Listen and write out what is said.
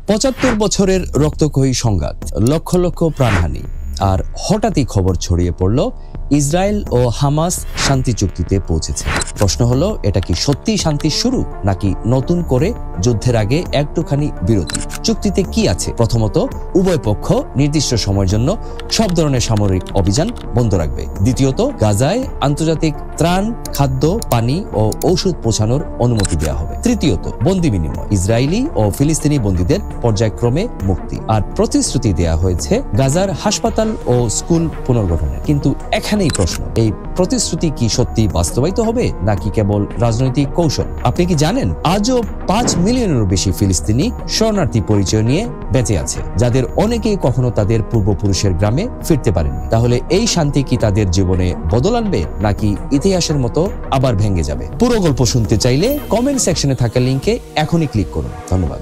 ৭৫ বছরের রক্তক্ষয়ী সংঘাত, লক্ষ লক্ষ প্রাণহানি, আর হঠাৎই খবর ছড়িয়ে পড়ল ইসরায়েল ও হামাস শান্তি চুক্তিতে পৌঁছেছে। প্রশ্ন হলো, এটা কি সত্যি শান্তির শুরু, নাকি নতুন করে যুদ্ধের আগে একটুখানি বিরতি? চুক্তিতে কি আছে? প্রথমত, উভয় পক্ষ নির্দিষ্ট সময়ের জন্য সব ধরনের সামরিক অভিযান বন্ধ রাখবে। দ্বিতীয়ত, গাজায় আন্তর্জাতিক ত্রাণ, খাদ্য, পানি ও ঔষধ পৌঁছানোর অনুমতি দেওয়া হবে। তৃতীয়ত, বন্দী বিনিময়, ইসরায়েলি ও ফিলিস্তিনি বন্দীদের পর্যায়ক্রমে মুক্তি। আর প্রতিশ্রুতি দেওয়া হয়েছে গাজার হাসপাতাল ও স্কুল পুনর্গঠনের। কিন্তু এখানেই প্রশ্ন, এই প্রতিশ্রুতি কি সত্যি বাস্তবায়িত হবে, নাকি কেবল রাজনৈতিক কৌশল? আপনি কি জানেন, আজও 5 মিলিয়নেরও বেশি ফিলিস্তিনি শরণার্থী পরিচয় নিয়ে বেঁচে আছে, যাদের অনেকেই কখনো তাদের পূর্বপুরুষের গ্রামে ফিরতে পারেননি। তাহলে এই শান্তি কি তাদের জীবনে বদল আনবে, নাকি ইতিহাসের মতো আবার ভেঙে যাবে? পুরো গল্প শুনতে চাইলে কমেন্ট সেকশনে থাকা লিংকে এখনই ক্লিক করুন। ধন্যবাদ।